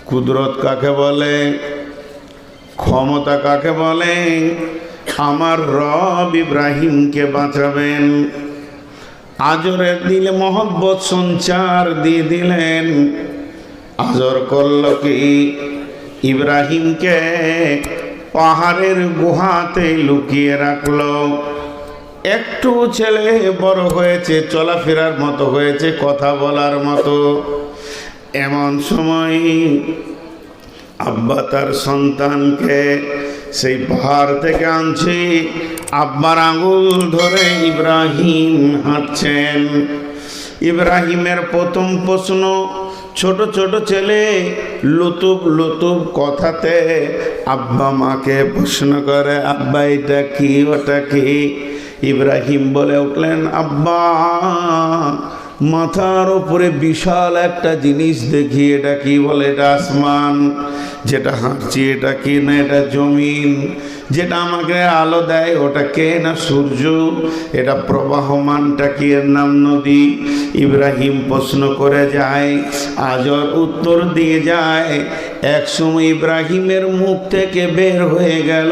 কুদরত কাকে বলে, ক্ষমতা কাকে বলে। আমার রব ইব্রাহিমকে বাঁচাবেন। আজরের দিলে মহব্বত সঞ্চার দিয়ে দিলেন। আজর করল কি, ইব্রাহিমকে পাহাড়ের গুহাতে লুকিয়ে রাখলো। একটু ছেলে বড় হয়েছে, চলাফেরার মতো হয়েছে, কথা বলার মতো। এমন সময় আব্বা তার সন্তানকে সেই পাহাড় থেকে আনছে। আব্বার আঙুল ধরে ইব্রাহিম হাঁটছেন। ইব্রাহিমের প্রথম প্রশ্ন, ছোট ছোট ছেলে লুতুব লুতুব কথাতে আব্বা মাকে প্রশ্ন করে, আব্বা এটা কি, ওটা কি? ইব্রাহিম বলে উঠলেন, আব্বা মাথার উপরে বিশাল একটা জিনিস দেখি, এটা কি? বলে, এটা আসমান। যেটা হাঁটছি এটা কি? না, এটা জমিন। যেটা আমাকে আলো দেয় ওটা কে? না সূর্য। এটা প্রবাহমানটা কি? এর নাম নদী। ইব্রাহিম প্রশ্ন করে যায়, আজর উত্তর দিয়ে যায়। এক সময় ইব্রাহিমের মুখ থেকে বের হয়ে গেল,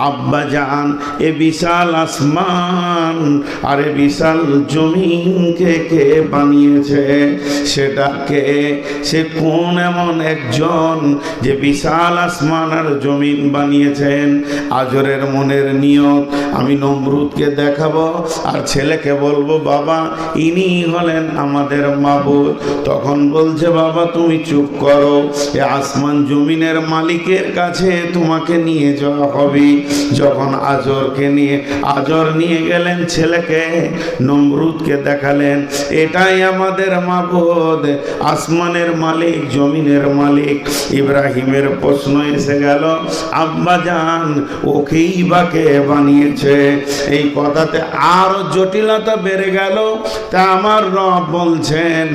আব্বা জান, এ বিশাল আসমান আর এ বিশাল জমিনকে কে বানিয়েছে? সেটা কে? সে কোন এমন একজন যে বিশাল আসমান আর জমিন বানিয়েছেন? আজরের মনের নিয়ত, আমি নমরুদকে দেখাবো আর ছেলেকে বলবো, বাবা ইনি হলেন আমাদের মাবুদ। তখন বলছে, বাবা তুমি চুপ করো, এ আসমান জমিনের মালিকের কাছে তোমাকে নিয়ে যাওয়া হবে। যখন আজর নিয়ে গেলেন ছেলেকে, নমরুদকে দেখালেন, এটাই আমাদের মাবুদ, আসমানের মালিক, জমিনের মালিক। ইব্রাহিমের প্রশ্ন এসে গেল, আব্বা জান ওকেই বা কে বানিয়েছে? এই কথাতে আরো জটিলতা বেড়ে গেল। তা আমার রব বলছেন,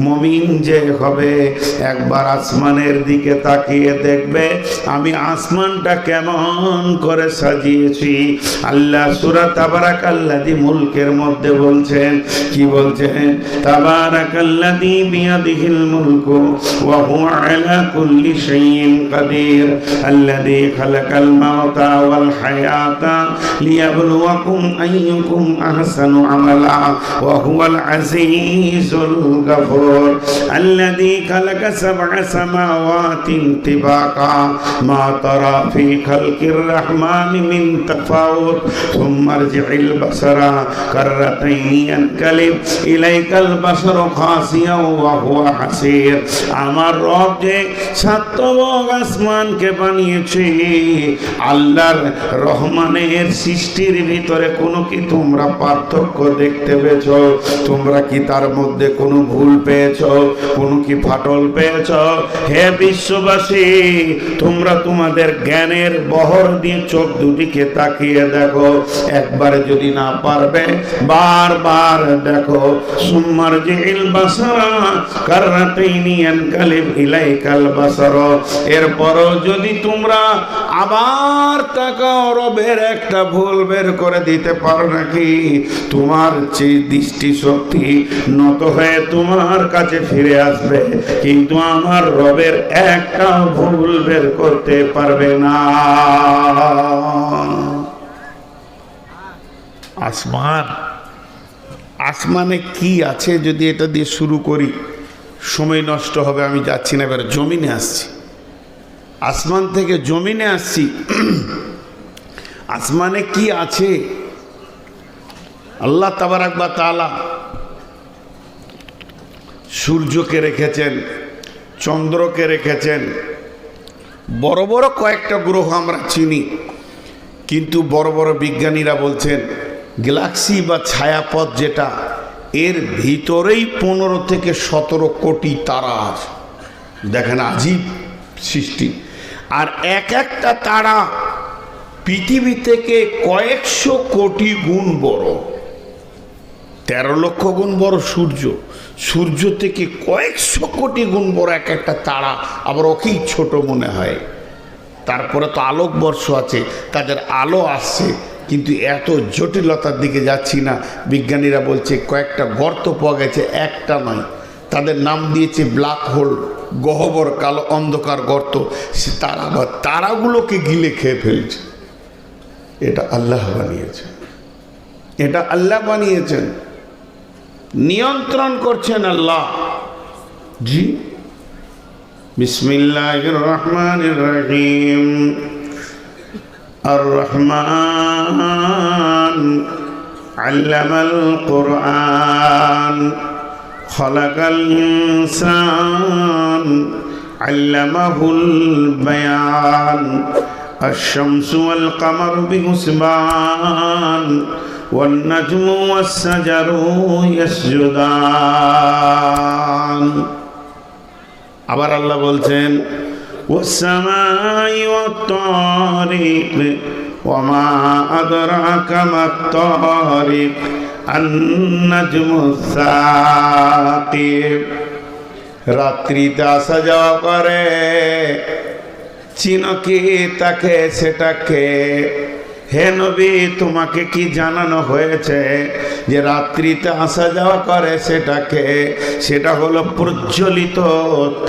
মুমিন যে হবে একবার আসমানের দিকে তাকিয়ে দেখবে আমি আসমানটা কেমন করে সাজিয়েছি। আল্লাহ সূরা তাবারাকাল্লাযী মুলকের মধ্যে বলছেন, কি বলছেন? তাবারাকাল্লাযী বিয়াদিহিল মুলকু ওয়া হুয়া আলা কুল্লি শাইইন কাদির আল্লাযী খালাকাল মাউতা ওয়াল হায়াতা লিয়াবলুয়াকুম আইয়ুকুম আহসানু আমালা ওয়া হুয়াল আজিজুল গফুর আল্লাযী খালাকা সাবআ সামাওয়াতিন তিবাকা মা তারা ফি খালকির রহমানি মিন তাফাউত সুম্মা আরজি'ল বাসারা কাররাতাইনি ইয়ানকালিব ইলাইকাল বাসারু খাসিয়া ওয়া হুয়া হাসির। আমার রব যে সাতবক আসমানকে বানিয়েছে, আল্লাহর রহমানের সৃষ্টির ভিতরে কোনো কি তোমরা পার্থক্য দেখতে পেয়েছ? তোমরা কি তার মধ্যে কোনো ভুল পেয়েছ? কোনো কি ফাটল পেয়েছ? হে বিশ্ববাসী, তোমরা তোমাদের জ্ঞানের বহর দিয়ে চোখ দুটিকে তাকিয়ে দেখো। একবারে যদি না পারবে বারবার দেখো। সুম্মার জিল বাসারা কাররাতাইনি ইয়ানকালিব ইলাইকাল বাসার। এরপরও যদি তোমরা আবার তাকাও, রবের একটা ভুল বের করে দিতে পারো নাকি? তোমার যে দৃষ্টি শক্তি নত হয়ে তোমার কাছে ফিরে আসবে, কিন্তু আমার রবের একটা ভুল বের করতে পারবে না। আসমানে কি আছে যদি এটা দিয়ে শুরু করি, সময় নষ্ট হবে, আমি যাচ্ছি না, এবার জমিনে আসছি। আসমান থেকে জমিনে আসছি। আসমানে কি আছে? আল্লাহ তাবারাক ওয়া তাআলা সূর্যকে রেখেছেন, চন্দ্রকে রেখেছেন। বড় বড় কয়েকটা গ্রহ আমরা চিনি, কিন্তু বড় বড় বিজ্ঞানীরা বলছেন গ্যালাক্সি বা ছায়াপথ যেটা, এর ভিতরেই 15 থেকে 17 কোটি তারা আছে। দেখেন আজীব সৃষ্টি। আর এক একটা তারা পৃথিবী থেকে কয়েকশো কোটি গুণ বড়। 13 লক্ষ গুণ বড় সূর্য, সূর্য থেকে কয়েকশো কোটি গুণ বড় এক একটা তারা। আবার ওকেই ছোট মনে হয়। তারপরে তো আলোকবর্ষ আছে, তাদের আলো আসছে, কিন্তু এত জটিলতার দিকে যাচ্ছি না। বিজ্ঞানীরা বলছে কয়েকটা গর্ত পাওয়া গেছে, একটা নয়। তাদের নাম দিয়েছে ব্ল্যাক হোল, গহ্বর, কালো অন্ধকার গর্ত। সে তারা বা তারাগুলোকে গিলে খেয়ে ফেলছে। এটা আল্লাহ বানিয়েছেন, এটা আল্লাহ বানিয়েছেন, নিয়ন্ত্রণ করছেন আল্লাহ। জি, বিসমিল্লাহির রহমানির রহিম। আর রহমান আল্লামাল কুরআন খলাকাল ইনসান আল্লামাহুল বায়ান আশ-শামসু ওয়াল কামারু বিহুসবান ওয়ান নাজমু ওয়াস সাজারু ইয়াসজুদান। আবার আল্লাহ বলছেন ওয়াস সামাই ওয়াত তারিক ওয়া মা আদরাকা মাত তারিক আন-নাজমুস সাকিব। রাত্রিতে আসা যাওয়া করে, চিনো কি তাকে সেটাকে? হে নবী, তোমাকে কি জানানো হয়েছে যে রাত্রিতে আসা যাওয়া করে সেটাকে? সেটা হলো প্রজ্বলিত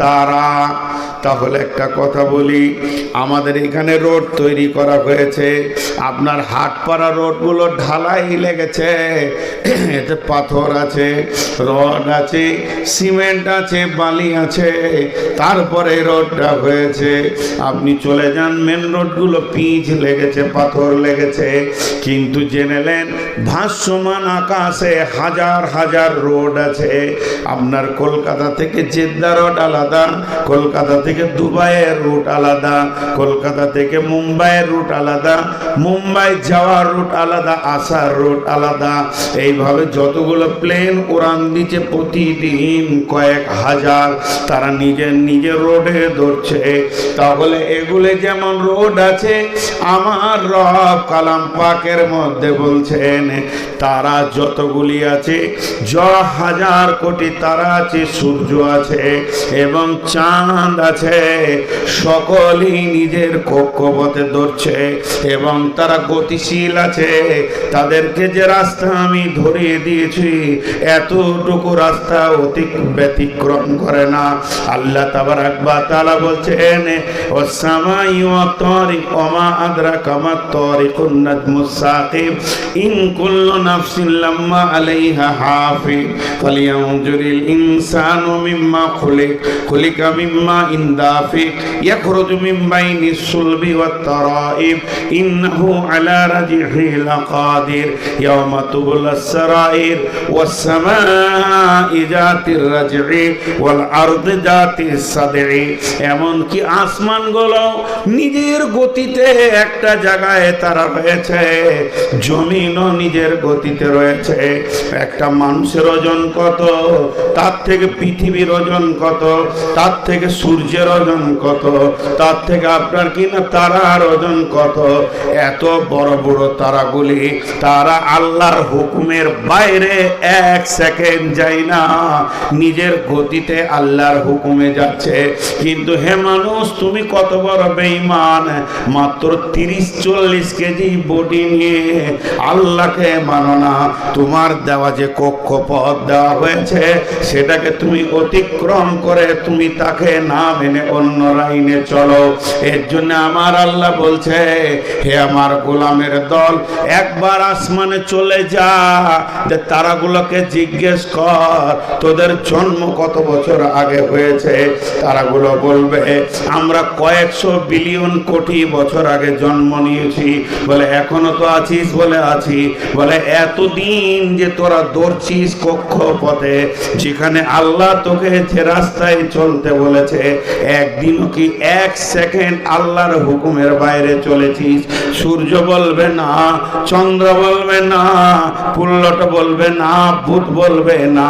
তারা। তাহলে একটা কথা বলি, আমাদের এখানে রোড তৈরি করা হয়েছে, আপনার হাটপাড়া রোডগুলো ঢালাই লেগেছে, এতে পাথর আছে, রড আছে, সিমেন্ট আছে, বালি আছে, তারপরে রোডটা হয়েছে। আপনি চলে যান, মেন রোডগুলো পিচ লেগেছে, পাথর লেগেছে। কিন্তু জেনেলেন ভাসমান আকাশে হাজার হাজার রোড আছে। আপনার কলকাতা থেকে জেদ্দা রোড আলাদা, কলকাতা থেকে দুবাইয়ের রুট আলাদা, কলকাতা থেকে মুম্বাইয়ের রুট আলাদা, মুম্বাই যাওয়ার রুট আলাদা, আসার রুট আলাদা। এইভাবে যতগুলো প্লেন উড়ান দিচ্ছে প্রতিদিন কয়েক হাজার, তারা নিজের নিজের রোডে ধরছে। তাহলে এগুলো যেমন রোড আছে, আমার রব কালাম পাকের মধ্যে বলছেন তারা যতগুলি আছে, হাজার কোটি তারা আছে, সূর্য আছে এবং চাঁদ আছে, সকলেই নিজের কক্ষপথে ধরছে এবং তারা গতিশীল আছে। তাদেরকে যে রাস্তা আমি ধরিয়ে দিয়েছি, এতটুকু রাস্তা ব্যতিক্রম করে না। আল্লাহ তাবারাক ওয়া তাআলা বলছেন ওয়াস সামাই ওয়াত তারিক ওয়া মা আদরাকা মাত তারিকুন নাজমুস সাকিব ইন কুল্লু নাফসিন লাম্মা আলাইহা হাফিজ ফালিয়ানজুরিল ইনসানু মিম্মা খুলিকা মিম্মা ইনদাফিক ইয়াখরুজু মিন বাইনিস সুলবি ওয়াত তারাইব ইন্নাহু আলা রাজিহি লাকাদির ইয়াওমা তুবলাস সারাইর ওয়াস সামাই যাতির রাজঈ ওয়াল আরদি যাতিস সাদঈ। এমন কি আসমানগুলো নিজের গতিতে একটা জায়গায় তারা রয়েছে, জমিনও নিজের গতিতে রয়েছে। একটা মানুষের ওজন কত, তার থেকে পৃথিবীর ওজন কত, তার থেকে সূর্যের ওজন কত, তার থেকে আপনার কিনা তারার ওজন কত। এত বড় বড় তারাগুলি, তারা আল্লাহর হুকুমের বাইরে এক সেকেন্ড যায় না, নিজের গতিতে আল্লাহর হুকুমে যাচ্ছে। কিন্তু হে মানুষ, তুমি কত বড় বেঈমান, মাত্র 30-40 কেজি বডি নিয়ে আল্লাহকে মানো না। তোমার দেওয়া যে কক্ষপথ দেওয়া হয়েছে, সেটাকে তুমি অতিক্রম করে তুমি তাকে না মেনে অন্য লাইনে চলো। এর জন্য আমার আল্লাহ বলছে, হে আমার গোলামের দল, একবার আসমানে চলে যা, যে তারাগুলোকে জিজ্ঞেস কর তোদের জন্ম কত বছর আগে হয়েছে। তারাগুলো বলবে আমরা কয়েকশো বিলিয়ন কোটি বছর আগে জন্ম নিয়েছি। বলে এখনো তো আছিস? বলে আছি। বলে এতদিন যে তোরা দৌড়ছিস কক্ষপথে, যেখানে আল্লাহ তোকে যে রাস্তায় চলতে বলেছে, একদিনও কি এক সেকেন্ড আল্লাহর হুকুমের বাইরে চলেছিস? সূর্য বলবে না, চন্দ্র বলবে না, পুল্লট বলবে না, ভূত বলবে না,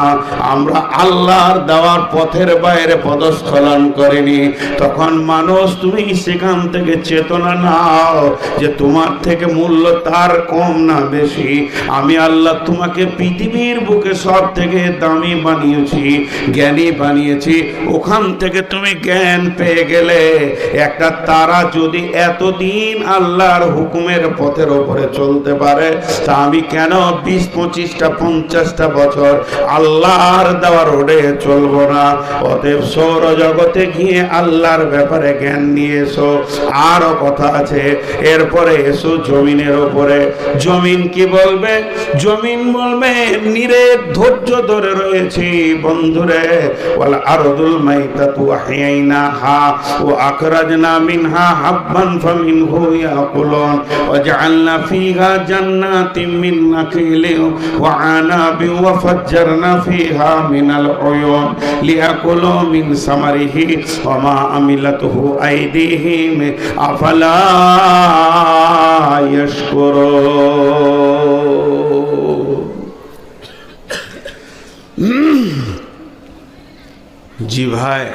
আমরা আল্লাহর দেওয়ার পথের বাইরে পদস্খলন করিনি। তখন মানুষ তুমি সেখান থেকে চেতনা নাও যে তোমার থেকে মূল্য তার কম না বেশি। আমি আল্লাহ তোমাকে পৃথিবীর বুকে সব থেকে দামি বানিয়েছি, জ্ঞানী বানিয়েছি। ওখান থেকে তুমি জ্ঞান পেয়ে গেলে একটা তারা যদি এতদিন আল্লাহর হুকুমের পথের ওপরে চলতে পারে, তা আমি কেন 20-25টা 50টা বছর আল্লাহর দেওয়া রোডে চলবো না? অতএব সৌর জগতে গিয়ে আল্লাহর ব্যাপারে জ্ঞান নিয়ে এসো। আরো কথা আছে, এরপরে এসো জমিনের ওপরে। জমিন কি বলবে? জমিন বলবে নিরে ধৈর্য ধরে রয়েছি বন্ধুরে। ওয়াল আরদুল মাইতাতু আহইনাহা ওয়া আখরাজনা মিনহা হাববান ফামিনহু ইয়াকুলুন ওয়া জাআলনা ফিহা জান্নাতিন মিন নাখিলিন ওয়া আনাবিন ওয়া ফাজ্জারনা ফিহা মিনাল উয়ুন লিয়াকুলু মিন সামারিহি ওয়া মা আমিলাতুহু আইদিহিম আফালা ইয়াশকুরুন। জি ভাই,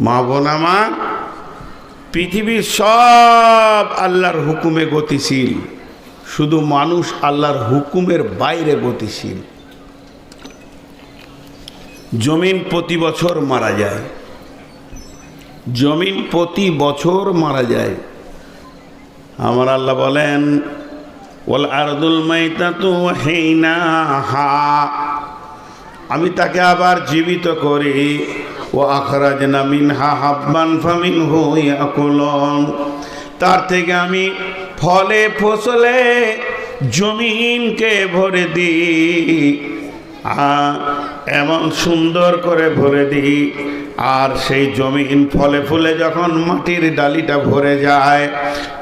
মা বোন আমার, পৃথিবীর সব আল্লাহর হুকুমে গতিশীল, শুধু মানুষ আল্লাহর হুকুমের বাইরে গতিশীল। জমিন প্রতি বছর মারা যায়, জমিন প্রতি বছর মারা যায়। আমার আল্লাহ বলেন ওয়াল আরদুল মাইতাতু আহইনাহা, আমি তাকে আবার জীবিত করি। ও আখরাজনা মিনহা হাববান ফামিনহু ইয়াকুলুন, তার থেকে আমি ফলে ফসলে জমিনকে ভরে দিই, এমন সুন্দর করে ভরে দিই। আর সেই জমিন ফলে ফুলে যখন মাটির ডালিটা ভরে যায়,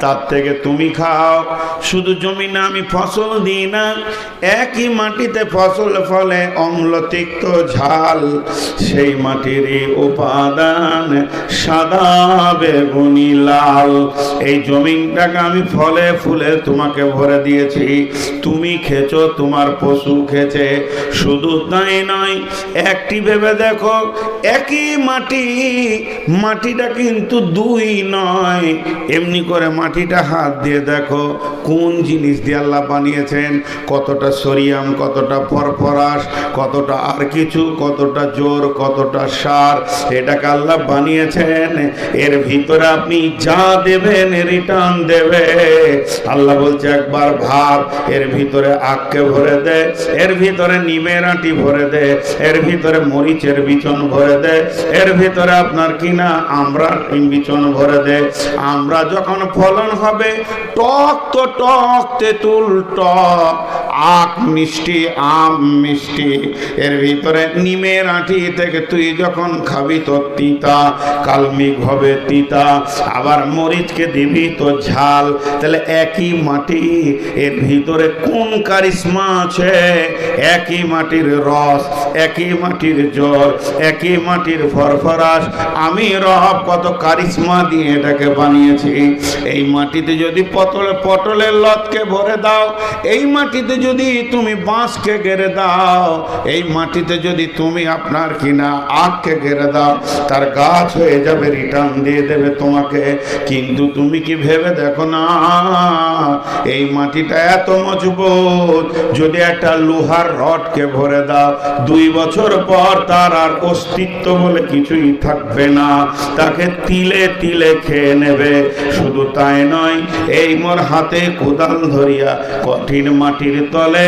তার থেকে তুমি খাও। শুধু জমিনে আমি ফসল দিই না, একই মাটিতে ফসল ফলে অম্ল তিক্ত ঝাল, সেই মাটিরই উপাদান সাদা বেগুনি লাল। এই জমিনটাকে আমি ফলে ফুলে তোমাকে ভরে দিয়েছি, তুমি খেছো, তোমার পশু খেছে। শুধু তাই নয়, একটি ভেবে দেখো, একই মাটি, মাটিটা কিন্তু দুই নয়। এমনি করে মাটিটা হাত দিয়ে দেখো কোন জিনিস দিয়ে আল্লাহ বানিয়েছেন, কতটা সোডিয়াম, কতটা ফসফরাস, কতটা আর কিছু, কতটা জোর, কতটা সার, এটাকে আল্লাহ বানিয়েছেন। এর ভিতরে আপনি যা দেবেন রিটার্ন দেবে। আল্লাহ বলছে একবার ভাব, এর ভিতরে আখকে ভরে দে, এর ভিতরে নিমের আঁটি ভরে দে, এর ভিতরে মরিচের বিচন ভরে দে, এর ভিতরে আপনার কিনা আমরা বিচন ভরে দে। আমরা যখন ফলন হবে টক তো টক, তেঁতুল টক, আখ মিষ্টি, আম মিষ্টি। এর ভিতরে নিমের আঁটি থেকে তুই যখন খাবি তো তিতা, কালমিক হবে তিতা। আবার মরিচকে দিবি তো ঝাল। তাহলে একই মাটি, এর ভিতরে কোন কারিশমা আছে? একই মাটির রস, একই মাটির জল, একই মাটির ফরফরাস। আমি রব কত কারিশমা দিয়ে এটাকে বানিয়েছি। এই মাটিতে যদি পটলের লতকে ভরে দাও, এই মাটিতে যদি তুমি বাঁশকে গেড়ে দাও, এই মাটিতে যদি তুমি আপনার কিনা আখকে গেড়ে দাও, তার গাছ হয়ে যাবে, রিটার্ন দিয়ে দেবে তোমাকে। কিন্তু তুমি কি ভেবে দেখো না, এই মাটিটা এত মজবুত, যদি একটা লোহার রডকে ভরে দাও, 2 বছর পর তার আর অস্তিত্ব বলে কিছুই থাকবে না, তাকে তিলে তিলে খেয়ে নেবে। শুধু তাই নয়, এই মোর হাতে কোদাল ধরিয়া কঠিন মাটির তলে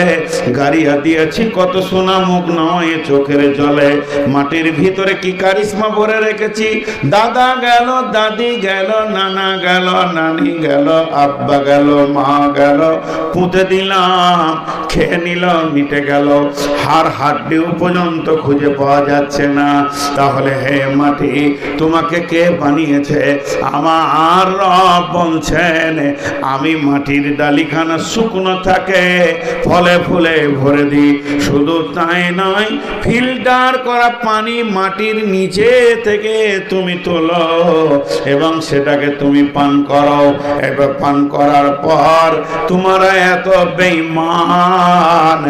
গাড়িয়া দিয়েছি কত সোনা মুখ নয় চোখের জলে। মাটির ভিতরে কি কারিশমা ভরে রেখেছি। দাদা গেল, দাদি গেল, নানা গেল, নানি গেল, আব্বা গেল, মা গেল, পুঁতে দিলাম, খেয়ে নিল, মিটে গেল, হাড় হাড্ডিও পর্যন্ত খুঁজে পাওয়া যাচ্ছে না। তাহলে হে মাটি, তোমাকে কে বানিয়েছে? আমার রব বলছেন আমি মাটির ডালিখানা শুকনো থাকে ফলে ফুলে ভরে দিই। শুধু তাই নয়, ফিল্টার করা পানি মাটির নিচে থেকে তুমি তোলো এবং সেটাকে তুমি পান করো। এবার পান করার পর তোমরা এত বেঈমান,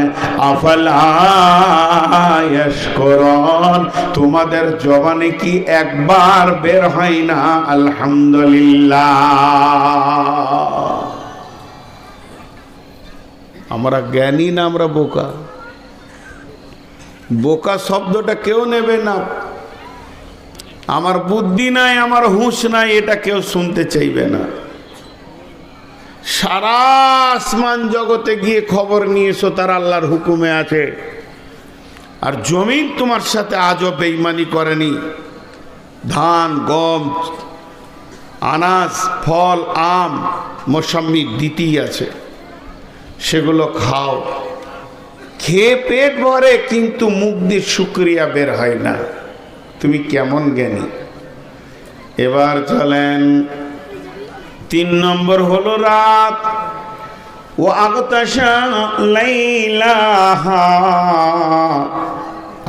আফালা ইয়াশকুরুন, তোমাদের জবানে কি একবার বের হয় না আলহামদুলিল্লাহ? আমরা জ্ঞানী না আমরা বোকা? বোকা শব্দটা কেউ নেবে না। আমার বুদ্ধি নাই, আমার হুঁশ নাই, এটা কেউ শুনতে চাইবে না। সারা আসমান জগতে গিয়ে খবর নিয়ে এসো তার আল্লাহর হুকুমে আছে। আর জমিন তোমার সাথে আজও বেঈমানি করেনি। ধান, গম, আনাজ, ফল, আম, মৌসুমি দিতেই আছে, সেগুলো খাও। খেয়ে পেট ভরে, কিন্তু মুখ দিয়ে শুকরিয়া বের হয় না। তুমি কেমন জ্ঞানী? এবার চলেন 3 নম্বর হলো রাত। ও আগতাশা লাইলাহা,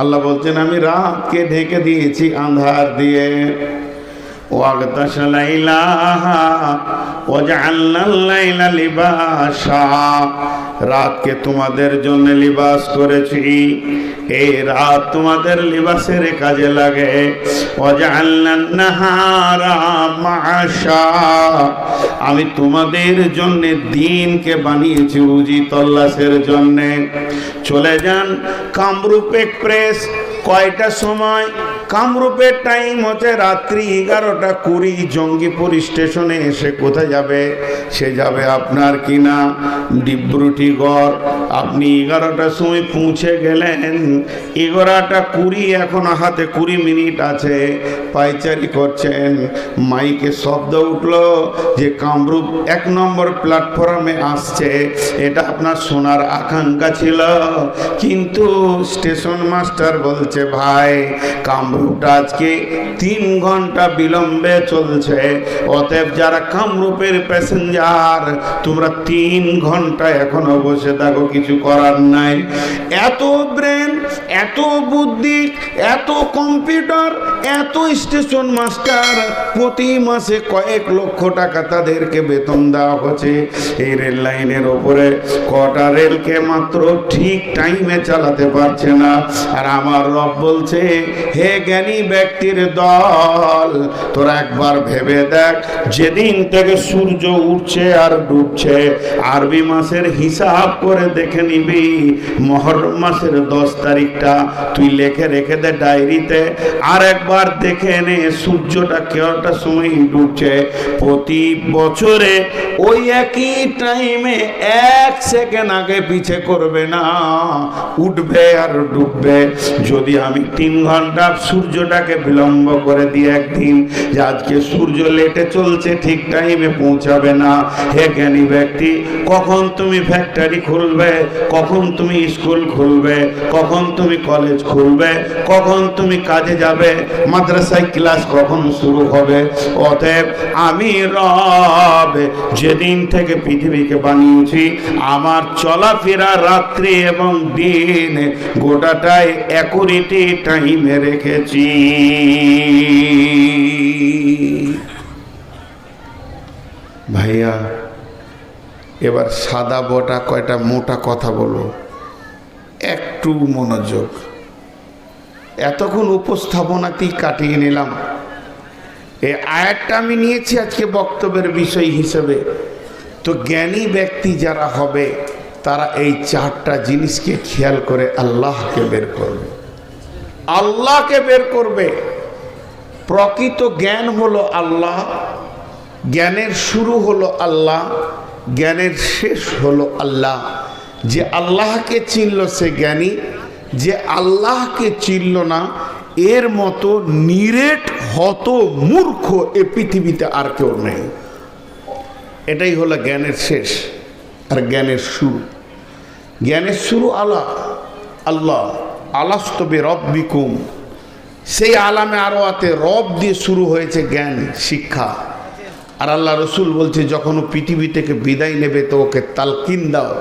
আল্লাহ বলছেন আমি রাতকে ঢেকে দিয়েছি আন্ধার দিয়ে। ও আগতাশা লাইলাহা ওয়াজআলনাল লাইলা লিবাসা, রাতকে তোমাদের জন্য লিবাস করেছি, এই রাত তোমাদের লিবাসের কাজে লাগে। ওয়াজআলনান নাহারা মাআশা, আমি তোমাদের জন্য দিনকে বানিয়েছি রুজি তল্লাশের জন্য। চলে যান কামরূপ এক্সপ্রেস, কয়টা সময়? কামরূপের টাইম হচ্ছে রাত্রি 11:20। জঙ্গিপুর স্টেশনে এসে কোথায় যাবে? সে যাবে আপনার কিনা ডিব্রুটিগড়। আপনি 11টার সময় পৌঁছে গেলেন, 11:20, এখনো হাতে 20 মিনিট আছে। পাইচারি করছেন, মাইকে শব্দ উঠলো যে কামরূপ 1 নম্বর প্ল্যাটফর্মে আসছে। এটা আপনার শোনার আকাঙ্ক্ষা ছিল, কিন্তু স্টেশন মাস্টার বলছে ভাই কামরূপটা আজকে 3 ঘন্টা বিলম্বে চলছে। অতএব যারা কামরূপের প্যাসেঞ্জার, তোমরা 3 ঘন্টা এখনো বসে থাকো, কিছু করার নাই। এত ব্রেন, এত বুদ্ধি, এত কম্পিউটার, এত স্টেশন মাস্টার, প্রতি মাসে কয়েক লক্ষ টাকা তাদেরকে বেতন দেওয়া হচ্ছে। এই রেল লাইনের ওপরে কটা রেলকে মাত্র ঠিক টাইমে চালাতে পারছে না। আর আমার রব বলছে হে জ্ঞানী ব্যক্তির দল, তোরা একবার ভেবে দেখ, যেদিন থেকে সূর্য উঠছে আর ডুবছে, আরবি মাসের হিসাব করে দেখে নিবি। মুহররম মাসের 10 তারিখটা তুই লিখে রেখে দে ডায়েরিতে, আর একবার দেখে নে সূর্যটা কয়টার সময় ডুবছে। প্রতি বছরে ওই একই টাইমে 1 সেকেন্ড আগে পিছে করবে না, উঠবে আর ডুববে। যদি আমি 3 ঘন্টা সূর্যটাকে বিলম্ব করে দিই একদিন, যে আজকে সূর্য লেটে চলছে, ঠিক টাইমে পৌঁছাবে না। হে জ্ঞানী ব্যক্তি, কখন তুমি ফ্যাক্টরি খুলবে, কখন তুমি স্কুল খুলবে, কখন তুমি কলেজ খুলবে, কখন তুমি কাজে যাবে, মাদ্রাসায় ক্লাস কখন শুরু হবে? অতএব আমি রব যেদিন থেকে পৃথিবীকে বানিয়েছি, আমার চলাফেরা রাত্রি এবং দিন গোটাটাই অ্যাকুরেটি টাইমে রেখেছি। ভাইয়া, এবার সাদা বটা কয়টা মোটা কথা বলো, একটু মনোযোগ। এতক্ষণ উপস্থাপনাতেই কাটিয়ে নিলাম। এই আয়াতটা আমি নিয়েছি আজকে বক্তব্যের বিষয় হিসেবে। তো জ্ঞানী ব্যক্তি যারা হবে, তারা এই 4টা জিনিসকে খেয়াল করে আল্লাহকে বের করবে। আল্লাহকে বের করবে। প্রকৃত জ্ঞান হলো আল্লাহ, জ্ঞানের শুরু হলো আল্লাহ, জ্ঞানের শেষ হলো আল্লাহ। যে আল্লাহকে চিনল সে জ্ঞানী, যে আল্লাহকে চিনল না, এর মতো নিরেট হত মূর্খ এ পৃথিবীতে আর কেউ নেই। এটাই হলো জ্ঞানের শেষ আর জ্ঞানের শুরু। জ্ঞানের শুরু আল্লাহ। আল্লাহ আলাস্তু বিরব্বিকুম, সেই আলামে আরওয়াতে রব দিয়ে শুরু হয়েছে জ্ঞান শিক্ষা। আর আল্লাহ রসুল বলছে যখন ও পৃথিবী থেকে বিদায় নেবে তো ওকে তালকিন দাও,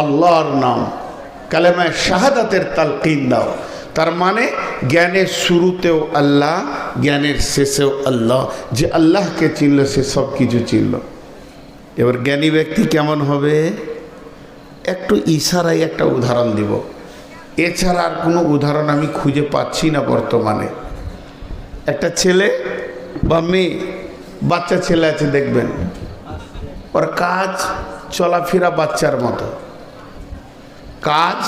আল্লাহর নাম কালেমায়ে শাহাদাতের তালকিন দাও। তার মানে জ্ঞানের শুরুতেও আল্লাহ, জ্ঞানের শেষেও আল্লাহ। যে আল্লাহকে চিনল সে সব কিছু চিনল। এবার জ্ঞানী ব্যক্তি কেমন হবে? একটু ইশারায় একটা উদাহরণ দিব, এছাড়া আর কোনো উদাহরণ আমি খুঁজে পাচ্ছি না বর্তমানে। একটা ছেলে বা মেয়ে, বাচ্চা ছেলে আছে দেখবেন, ওর কাজ চলাফেরা বাচ্চার মতো, কাজ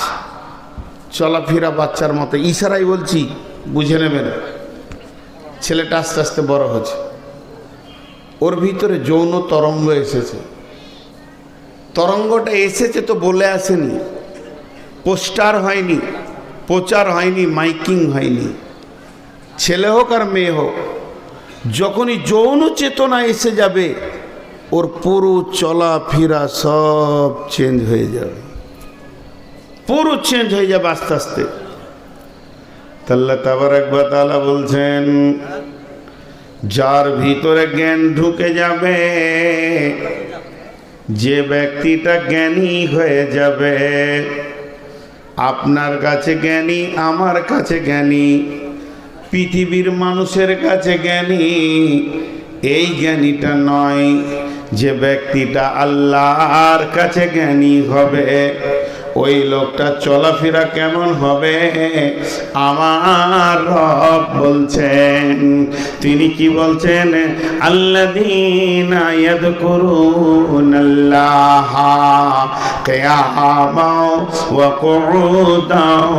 চলাফেরা বাচ্চার মতো, ইশারাই বলছি, বুঝে নেবেন। ছেলেটা আস্তে আস্তে বড় হচ্ছে, ওর ভিতরে যৌন তরঙ্গ এসেছে। তরঙ্গটা এসেছে তো বলে আসেনি, পোস্টার হয়নি, প্রচার হয়নি, মাইকিং হয়নি। ছেলে হোক আর মেয়ে হোক, যখনই যৌন চেতনা এসে যাবে ওর পুরো চলাফেরা সব চেঞ্জ হয়ে যাবে, পুরো চেঞ্জ হয়ে যাবে আস্তে আস্তে। আল্লাহ তাবারক ওয়া তাআলা বলছেন, যার ভিতরে জ্ঞান ঢুকে যাবে, যে ব্যক্তিটা জ্ঞানী হয়ে যাবে, আপনার কাছে জ্ঞানী, আমার কাছে জ্ঞানী, পৃথিবীর মানুষের কাছে জ্ঞানী, এই জ্ঞানীটা নয়। যে ব্যক্তিটা আল্লাহর কাছে জ্ঞানী হবে, ওই লোকটা চলাফেরা কেমন হবে আমার রব বলছেন। তিনি কি বলছেন? আল্লাযীনা ইয়াযকুরুনাল্লাহা কিয়ামান ওয়া কুউদান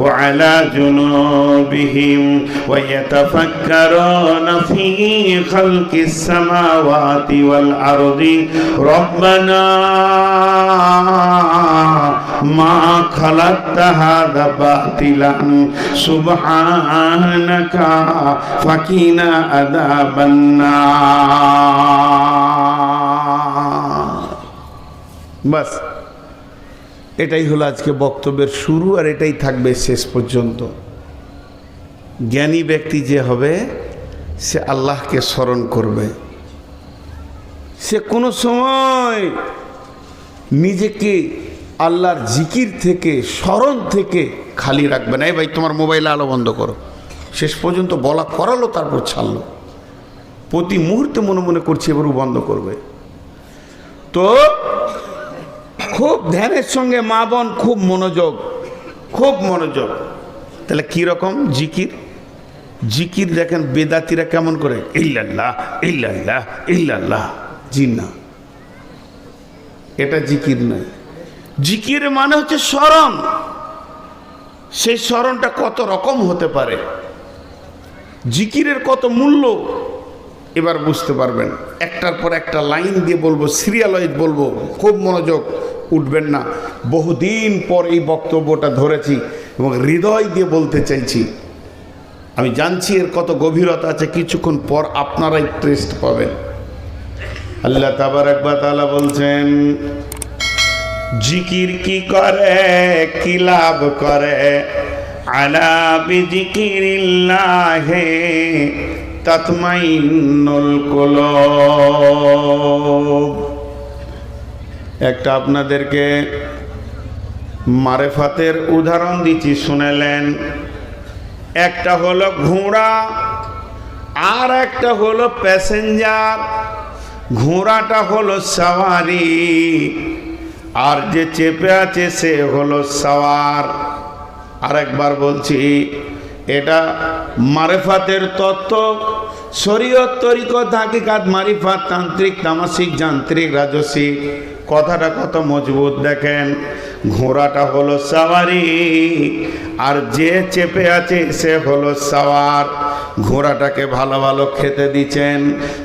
ওয়া আলা জুনুবিহিম ওয়া ইয়াতাফাক্কারুনা ফী খালকিস সামাওয়াতি ওয়াল আরদি রব্বানা মা খালাকতা হাযা বাতিলান সুবহানাকা ফাকিনা আযাবান নার। বাস, এটাই হলো আজকে বক্তব্যের শুরু, আর এটাই থাকবে শেষ পর্যন্ত। জ্ঞানী ব্যক্তি যে হবে, সে আল্লাহকে স্মরণ করবে, সে কোনো সময় নিজেকে আল্লাহর জিকির থেকে, স্মরণ থেকে খালি রাখবে না। এই ভাই তোমার মোবাইলে আলো বন্ধ করো, শেষ পর্যন্ত বলা করালো, তারপর ছাড়লো। প্রতি মুহূর্তে মনে মনে করছে এবারও বন্ধ করবে। তো খুব ধ্যানের সঙ্গে মা বোন খুব মনোযোগ, খুব মনোযোগ। তাহলে কীরকম জিকির? জিকির দেখেন বেদাতিরা কেমন করে, ইল্লাল্লাহ ইল্লাল্লাহ ইল্লাল্লাহ। জি না, এটা জিকির নয়। জিকির মানে হচ্ছে স্মরণ। সেই স্মরণটা কত রকম হতে পারে, জিকিরের কত মূল্য এবার বুঝতে পারবেন। একটার পর একটা লাইন দিয়ে বলবো, সিরিয়াল ওয়াইজ বলবো, খুব মনোযোগ, উঠবেন না। বহুদিন পর এই বক্তব্যটা ধরেছি এবং হৃদয় দিয়ে বলতে চাইছি। আমি জানছি এর কত গভীরতা আছে, কিছুক্ষণ পর আপনারাই টেস্ট পাবেন। আল্লাহ তাবারক ওয়া তাআলা বলছেন, জিকির কি করে, কি লাভ করে? আলা বিযিকিরিল্লাহি তাতমাইন্নুল কুলুব। একটা আপনাদেরকে মারেফাতের উদাহরণ দিচ্ছি, শুনেলেন। একটা হলো ঘোড়া, আর একটা হলো প্যাসেঞ্জার। ঘোড়াটা হলো সওয়ারি, আর যে চেপে আছে সে হলো সওয়ার। আরেকবার বলছি, এটা মারেফাতের তত্ত্ব, শরীয়ত, তরিকত, হাকিকাত, মারিফাত, তান্ত্রিক, তামাসিক, যান্ত্রিক, রাজসিক। কথাটা কত মজবুত দেখেন। ঘোড়াটা হলো সওয়ারি, আর যে চেপে আছে সে হলো সওয়ার। ঘোড়াটাকে ভালো ভালো খেতে দিচ্ছেন,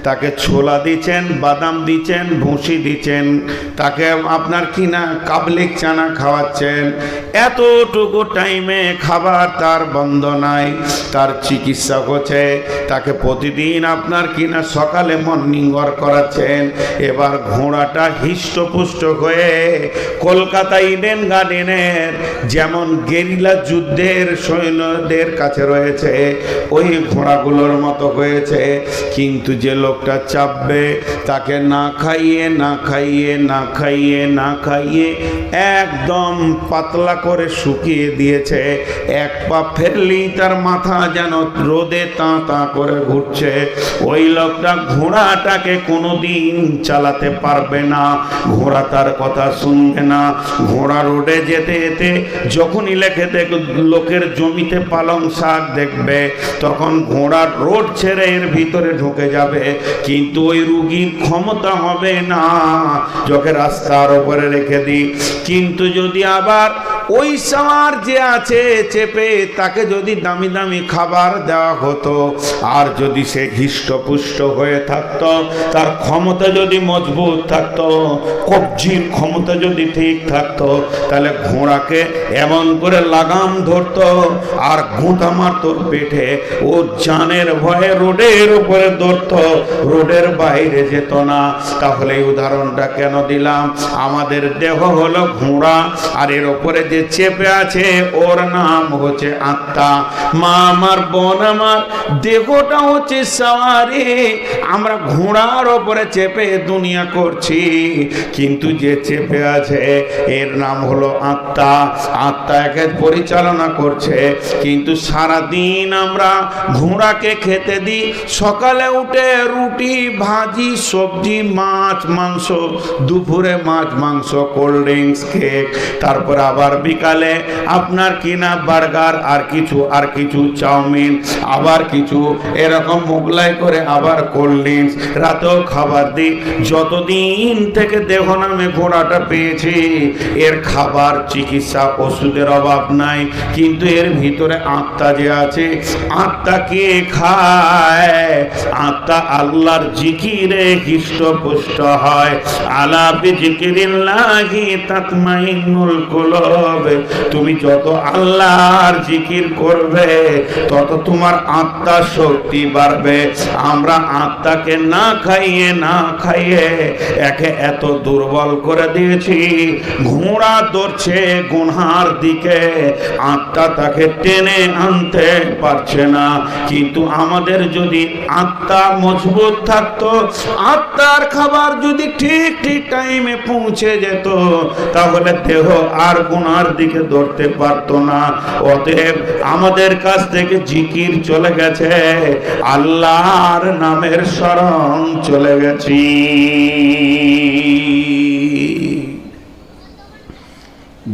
তাকে ছোলা দিচ্ছেন, বাদাম দিচ্ছেন, ভুসি দিচ্ছেন, তাকে আপনার কিনা কাবলিক চানা খাওয়াচ্ছেন। এতটুকু টাইমে খাবার তার বন্ধ নাই, তার চিকিৎসা হচ্ছে, তাকে প্রতিদিন আপনার কিনা সকালে মর্নিং ওয়াক করাচ্ছেন। এবার ঘোড়াটা হৃষ্টপুষ্ট হয়ে কলকাতা ইডেন গার্ডেনের যেমন গেরিলা যুদ্ধের সৈন্যদের কাছে রয়েছে, ওই ঘোড়াগুলোর মতো হয়েছে। কিন্তু যে লোকটা চাপবে, তাকে না খাইয়ে না খাইয়ে না খাইয়ে না খাইয়ে একদম পাতলা করে শুকিয়ে দিয়েছে। এক পা ফেললেই তার মাথা যেন রোদে তাঁ তাঁ করে ঘুরছে। ওই লোকটা ঘোড়াটাকে কোনোদিন চালাতে পারবে না, ঘোড়া তার কথা শুনবে না। ঘোড়া রোডে যেতে যেতে যখনই লোকের জমিতে পালং শাক দেখবে, তখন ঘোড়ার রোড ছেড়ে এর ভিতরে ঢুকে যাবে, কিন্তু ওই রুগীর ক্ষমতা হবে না যখন রাস্তার উপরে রেখে দিই। কিন্তু যদি আবার ওই সাওয়ার যে আছে চেপে তাকে যদি দামি দামি খাবার দেওয়া হতো, আর যদি সে হৃষ্টপুষ্ট হয়ে থাকতো, তার ক্ষমতা যদি মজবুত থাকতো, কবজির ক্ষমতা যদি ঠিক থাকতো, তাহলে ঘোড়াকে এমন করে লাগাম ধরতো আর ঘুঁটা মারতো পেটে, ও জানের ভয়ে রোডের উপরে ধরতো, রোডের বাইরে যেত না। তাহলে এই উদাহরণটা কেন দিলাম? আমাদের দেহ হলো ঘোড়া, আর এর উপরে যে চেপে আছে ওর নাম হচ্ছে আত্মা। মা আমার, বোন আমার, দেহটা হচ্ছে সাওয়ারি। আমরা ঘোড়ার উপরে চেপে দুনিয়া করছি, কিন্তু যে চেপে আছে এর নাম হলো আত্মা। আত্মা একে পরিচালনা করছে। কিন্তু সারাদিন আমরা ঘোড়াকে খেতে দিই। সকালে উঠে রুটি, ভাজি, সবজি, মাছ, মাংস, দুপুরে মাছ, মাংস, কোল্ড ড্রিঙ্কস, কেক, তারপর আবার বিকালে আপনার কিনা বার্গার, আর কিছু চাউমিন, আবার কিছু এরকম মোগলাই করে আবার কোল্ড ড্রিঙ্কস, রাতেও খাবার দিই। যতদিন থেকে দেহ নামে ঘোড়াটা পেয়েছি, এর খাবার, চিকিৎসা, ওষুধের অভাব নাই। কিন্তু এর ভিতরে আত্মা যে আছে, আত্মা কে খায়? আত্মা আল্লাহর জিকিরে হৃষ্টপুষ্ট হয়। আলা বিজিকিরিল্লাহি তাতমাইন্নুল কুলুব। তুমি যত আল্লাহর জিকির করবে তত তোমার আত্মার শক্তি বাড়বে। আমরা আত্মাকে না খাইয়ে একে এত দুর্বল করে দিয়েছি, ঘোড়া দৌড়ছে গুনহার দিকে, আত্মা তাকে টেনে আনতে পারছে না। কিন্তু আমাদের যদি আত্মা মজবুত থাকতো, আত্মার খাবার যদি ঠিক টাইমে পৌঁছে যেত, তাহলে দেহ আর গুনার দিকে দৌড়তে পারতো না। অতএব আমাদের কাছ থেকে জিকির চলে গেছে, আল্লাহর নামের স্মরণ চলে গেছি।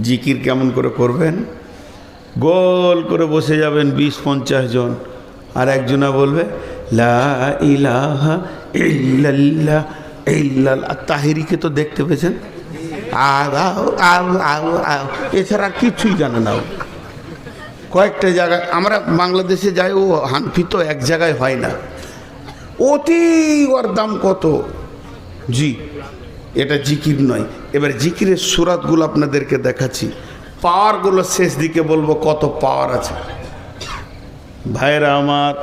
জিকির কেমন করে করবেন? গোল করে বসে যাবেন 20-50 জন, আর একজনা বলবে লা ইলাহা ইল্লাল্লাহ ইল্লাল্লাহ। তাহিরিকে তো দেখতে পেয়েছেন, এছাড়া কিছুই জানে না। কয়েকটা জায়গায় আমরা বাংলাদেশে যাই, ও হানফি তো এক জায়গায় হয় না, অতি ওর দাম কত। জি, এটা জিকির নয়। এবার জিকিরের সুরাতগুলো আপনাদেরকে দেখাচ্ছি, পাওয়ারগুলো শেষ দিকে বলবো কত পাওয়ার আছে। ভাইরা আমার,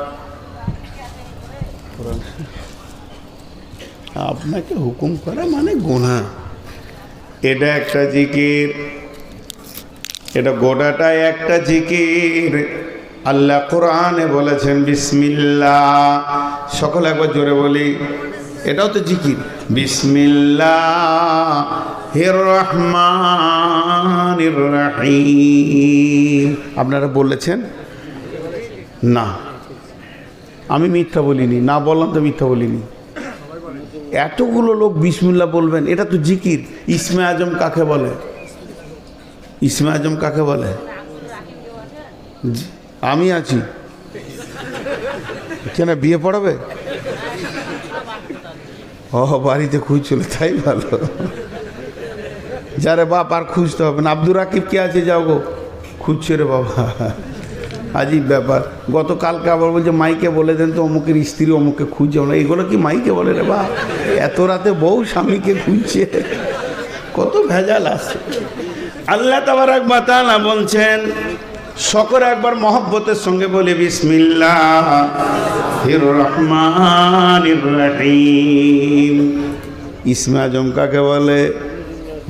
আপনাকে হুকুম করা মানে গুনাহ। এটা একটা জিকির, এটা গোটাটাই একটা জিকির। আল্লাহ কোরআনে বলেছেন বিসমিল্লাহ। সকল একবার জোরে বলি, এটাও তো জিকির। বিসমিল্লাহির রহমানির রহিম। আপনারা বলেছেন না, আমি মিথ্যা বলিনি, না বললাম তো মিথ্যা বলিনি। এতগুলো লোক বিসমিল্লাহ বলবেন, এটা তো জিকির। ইসমে আজম কাকে বলে? ইসমে আজম কাকে বলে? আমি আছি কেন, বিয়ে পড়াবে? ও বাড়িতে খুঁজছিল, তাই ভালো। যারে বাপ আর খুঁজতে হবে না। আব্দুর রাকিব কে আছে, যাও গো, খুঁজছে রে বাবা। আজীব ব্যাপার। গতকালকে আবার বলছে মাইকে বলে দেন তো অমুকের স্ত্রী অমুকে খুঁজছে না। এগুলো কি মাইকে বলে রে বা? এত রাতে বউ স্বামীকে খুঁজছে, কত ভেজাল আসছে। আল্লাহ তাবারক ওয়া তাআলা বলছেন, সকলে একবার মহব্বতের সঙ্গে বলে বিসমিল্লাহির রহমানির রহিম। ইসমে আজম কাকে বলে?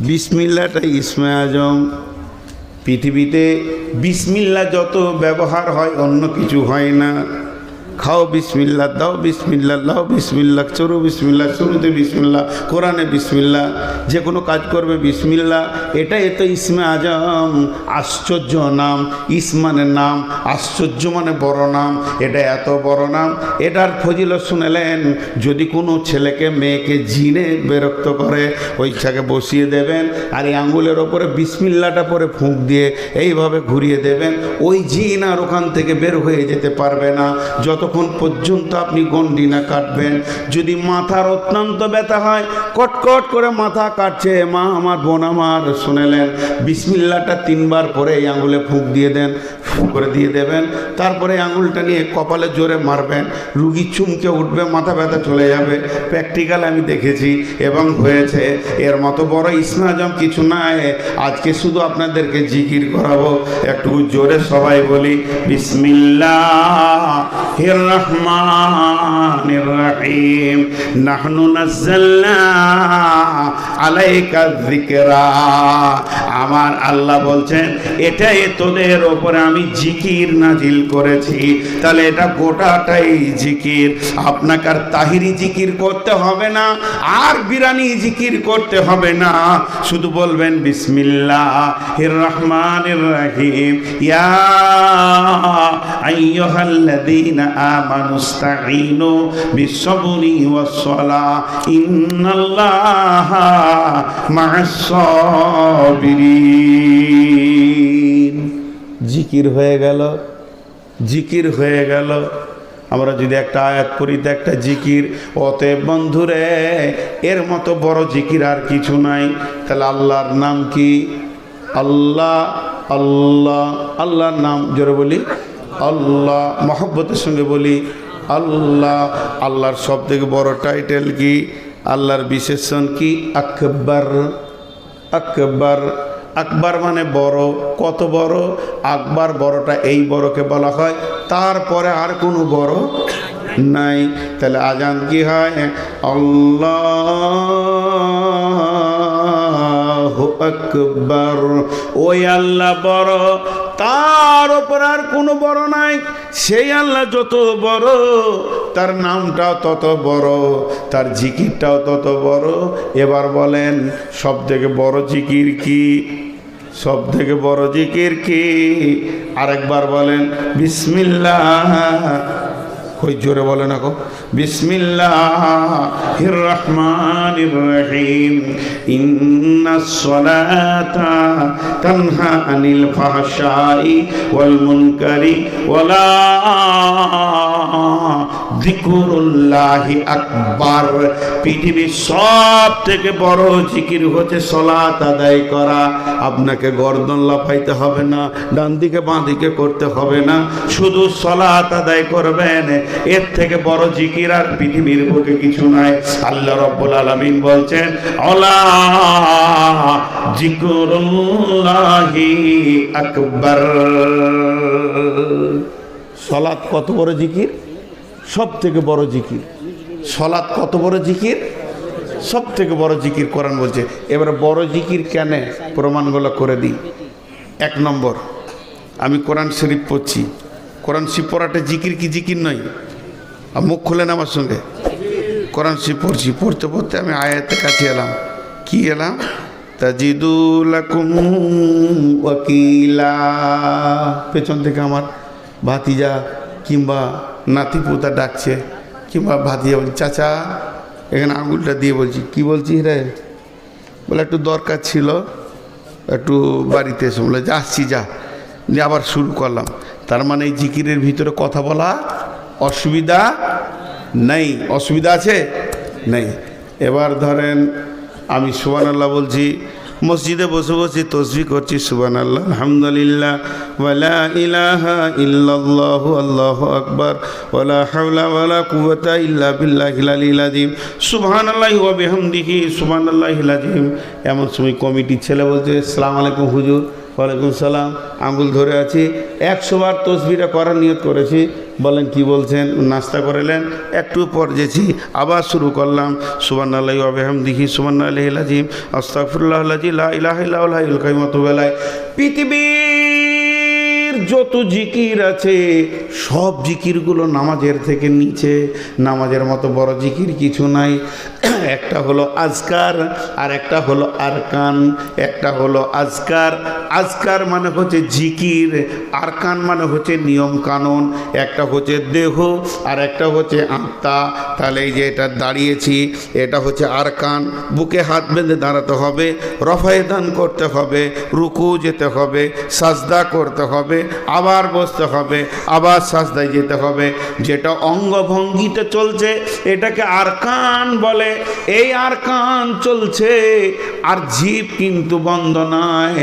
বিসমিল্লাহটা ইসমে আজম। পৃথিবীতে বিসমিল্লাহ যত ব্যবহার হয় অন্য কিছু হয় না। খাও বিসমিল্লাহ, দাও বিসমিল্লাহ, লাও বিসমিল্লাহ, চরু বিসমিল্লাহ, শুরুতে বিসমিল্লাহ, কোরআনে বিসমিল্লাহ, যে কোনো কাজ করবে বিসমিল্লাহ। এটাই তো ইসমে আজম। আশ্চর্য নাম। ইসমানের নাম, আশ্চর্য মানে বড় নাম। এটা এত বড় নাম, এটার ফজিলত শুনেলেন। যদি কোনো ছেলেকে মেয়েকে জিনে বিরক্ত করে, ওই ইচ্ছাকে বসিয়ে দেবেন, আর এই আঙ্গুলের ওপরে বিসমিল্লাহটা পরে ফুঁক দিয়ে এইভাবে ঘুরিয়ে দেবেন, ওই জিন আর ওখান থেকে বের হয়ে যেতে পারবে না। যত ততক্ষণ পর্যন্ত আপনি গন্ডি না কাটবেন। যদি মাথার অত্যন্ত ব্যথা হয়, কটকট করে মাথা কাটছে, মা আমার, বোন আমার, শুনেলেন, বিসমিল্লাহটা 3 বার পরে এই আঙুলে ফুঁক দিয়ে দেন, ফুঁক করে দিয়ে দেবেন। তারপরে আঙুলটা নিয়ে কপালে জোরে মারবেন, রুগী চুমকে উঠবে, মাথা ব্যথা চলে যাবে। প্র্যাকটিক্যাল আমি দেখেছি এবং হয়েছে। এর মতো বড় ইসনাজম কিছু নাই। আজকে শুধু আপনাদেরকে জিকির করাবো। একটু জোরে সবাই বলি, বিসমিল্লাহির রহমানির রহিম, নাহনু নাযালনা আলাইকা যিকরা। আমার আল্লাহ বলছেন, এটাই তোদের ওপরে আমি জিকির নাজিল করেছি। তাহলে এটা গোটাটাই জিকির। আপনাকে আর তাহিরি জিকির করতে হবে না, আর বিরানি জিকির করতে হবে না। শুধু বলবেন বিসমিল্লাহির রহমানির রহিম, ইয়া আইয়ুহাল্লাযীনা আমানুস্তাঈনু বিসসবরি ওয়াস-সালাহ ইন্নাল্লাহা মা'আস-সাবিরিন। জিকির হয়ে গেল, জিকির হয়ে গেল। আমরা যদি একটা আয়াত পড়ি তো একটা জিকির। অতএব বন্ধুরে, এর মতো বড় জিকির আর কিছু নাই। তাহলে আল্লাহর নাম কি? আল্লাহ, আল্লাহ, আল্লাহর নাম জোরে বলি আল্লাহ, মহব্বতের সঙ্গে বলি আল্লাহ। আল্লাহর সব থেকে বড় টাইটেল কি? আল্লাহর বিশেষণ কি? আকবার। আকবার, আকবার মানে বড়। কত বড়? আকবার, বড়টা এই বড়কে বলা হয়, তারপরে আর কোনো বড় নাই। তাহলে আজান কি হয়? আল্লাহু আকবার। ওই আল্লাহ বড়, তার উপর আর কোনো বড় নাই। সেই আল্লাহ যত বড়, তার নামটাও তত বড়, তার জিকিরটাও তত বড়। এবার বলেন, সব থেকে বড় জিকির কি? সব থেকে বড় জিকির কি? আরেকবার বলেন, বিসমিল্লাহ। কই জোরে বলে না গো, বিসমিল্লাহির রহমানির রহিম, ইন্নাস সালাতা তানহা আনিল ফাহশাই ওয়াল মুনকারি ওয়ালা যিকরুল্লাহি আকবার। পৃথিবীর সব থেকে বড় জিকির হচ্ছে সালাত আদায় করা। আপনাকে গর্দন লাফাইতে হবে না, ডান দিকে বাঁ দিকে করতে হবে না, শুধু সালাত আদায় করবেন। এর থেকে বড় জিকির আর পৃথিবীর বুকে কিছু নাই। আল্লাহ রাব্বুল আলামিন বলছেন, আলা যিকরুল্লাহি আকবার। সালাত কত বড় জিকির? সব থেকে বড় জিকির। সালাত কত বড় জিকির? সব থেকে বড় জিকির কোরআন বলছে। এবারে বড় জিকির কেন, প্রমাণগুলো করে দিই। 1 নম্বর, আমি কোরআন শরীফ পড়ছি। কোরআন শরীফ পড়াটা জিকির কি জিকির নয়? মুখ খুলেন আমার সঙ্গে। কোরআন শরীফ পড়ছি, পড়তে পড়তে আমি আয়াতের কাছে এলাম। কি এলাম? তাজিদু লাকুম ওয়াকিলা। পেছন থেকে আমার ভাতিজা কিংবা নাতিপুতা ডাকছে, কিংবা ভাতিজা বলছি, চাচা, এখানে আঙুলটা দিয়ে বলছি, কি বলছি রে? বলে একটু দরকার ছিল, একটু বাড়িতে এসে। বলে যা, আসছি যা। দিয়ে আবার শুরু করলাম। তার মানে এই জিকিরের ভিতরে কথা বলা অসুবিধা নেই। অসুবিধা আছে? নেই। এবার ধরেন আমি সুবহানাল্লাহ বলছি, মসজিদে বসে বসে তসবিহ করছি, সুবহানাল্লাহ, আলহামদুলিল্লাহ, ওয়ালা ইলাহা ইল্লাল্লাহু, আল্লাহু আকবার, ওয়ালা হাওলা ওয়ালা কুওয়াতা ইল্লা বিল্লাহিল আলিয়্যিল আযীম, সুবহানাল্লাহি ওয়া বিহামদিহি, সুবহানাল্লাহিল আযীম। এমন সময় কমিটির ছেলে বলছে, আসসালামু আলাইকুম হুজুর। ওয়ালাইকুম সালাম। আঙ্গুল ধরে আছি, 100 বার তসবিহটা করার নিয়ত করেছি। বলেন কি বলছেন? নাস্তা করেলেন, একটু পর যেছি, আবার শুরু করলাম, সুবহানাল্লাহি ওয়া বিহামদিহি, সুবহানাল্লাহিল আযীম, আস্তাগফিরুল্লাহাল্লাযী লা ইলাহা ইল্লা হুয়াল হাইয়ুল কাইয়্যুম। বেলায় পৃথিবীর যত জিকির আছে সব জিকিরগুলো নামাজের থেকে নিচে। নামাজের মতো বড় জিকির কিছু নাই। একটা হলো আজকার, আর একটা হলো আরকান। একটা হলো আজকার, আজকার মানে হচ্ছে জিকির, আরকান মানে হচ্ছে নিয়ম কানুন। একটা হচ্ছে দেহ আর একটা হচ্ছে আত্মা। তাহলে এই যে এটা দাঁড়িয়েছি, এটা হচ্ছে আরকান। বুকে হাত বেঁধে দাঁড়াতে হবে, রফায়ে দান করতে হবে, রুকু যেতে হবে, সাজদা করতে হবে, আবার বসতে হবে, আবার সাজদায় যেতে হবে। যেটা অঙ্গভঙ্গিতে চলছে এটাকে আরকান বলে। এই আরকান চলছে আর জিভ কিন্তু বন্ধ নাই।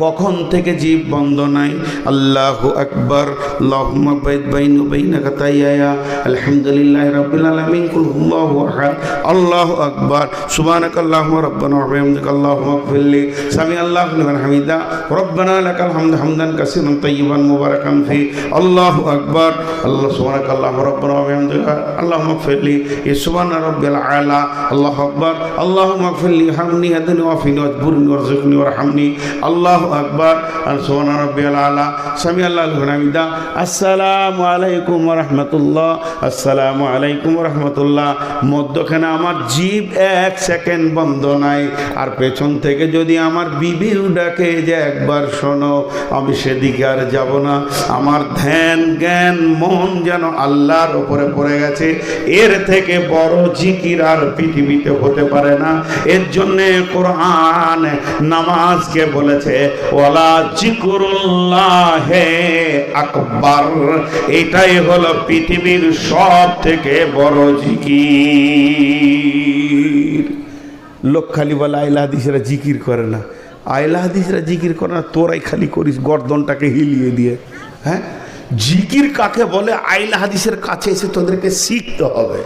কখন থেকে জিভ বন্ধ নাই? আল্লাহু আকবার, আল্লাহুম্মা বাইদ বাইনি ওয়া বাইনা খাতায়ায়া, আলহামদুলিল্লাহি রাব্বিল আলামিন, কুল হুয়াল্লাহু আহাদ, আল্লাহু আকবার, সুবহানাকাল্লাহুম্মা রাব্বানা ওয়া বিহামদিকা আল্লাহুম্মা ইগফিরলি, সামি আল্লাহু লিমান হামিদা, রব্বানা লাকাল হামদু হামদান কাসীরান তাইয়িবান মুবারাকান ফি, আল্লাহু আকবার, আল্লাহ সুবহানাকাল্লাহুম্মা রাব্বানা ওয়া বিহামদিকা আল্লাহুম্মা ইগফিরলি, সুবহানা রাব্বিল আলা, আল্লাহু আকবার, আল্লাহুম্মা ইগফিরলি হামনি হাদনি ওয়াফিনি ওয়াজবুরনি ওয়ারযুকনি ওয়ারহামনি, আল্লাহু আকবার, সুবহানা রাব্বিল আলা, সামি আল্লাহু লিমান হামিদা। আসসালামু আলাইকুম ওয়া রাহমাতুল্লাহ, আসসালামু আলাইকুম ওয়া রাহমাতুল্লাহ। মধ্যখানে আমার জিভ এক সেকেন্ড বন্ধ নাই। আর পেছন থেকে যদি আমার বিবিও ডাকে যে একবার শোনো, আমি সেদিকে আর যাব না। আমার ধ্যান জ্ঞান মন যেন আল্লাহর উপরে পড়ে গেছে। এর থেকে বড় জিকির আর পৃথিবীতে হতে পারে না। এর জন্যে কোরআন নামাজকে বলেছে ওয়ালা জিকরুল্লাহে আকবার। এটাই হলো পৃথিবীর সব থেকে বড় জিকির। লোক খালি বলে আইলা হাদিসেরা জিকির করে না। আইলা হাদিসেরা জিকির করে না, তোরাই খালি করিস গর্দনটাকে হিলিয়ে দিয়ে। হ্যাঁ, জিকির কাকে বলে আইলা হাদিসের কাছে এসে তোদেরকে শিখতে হবে।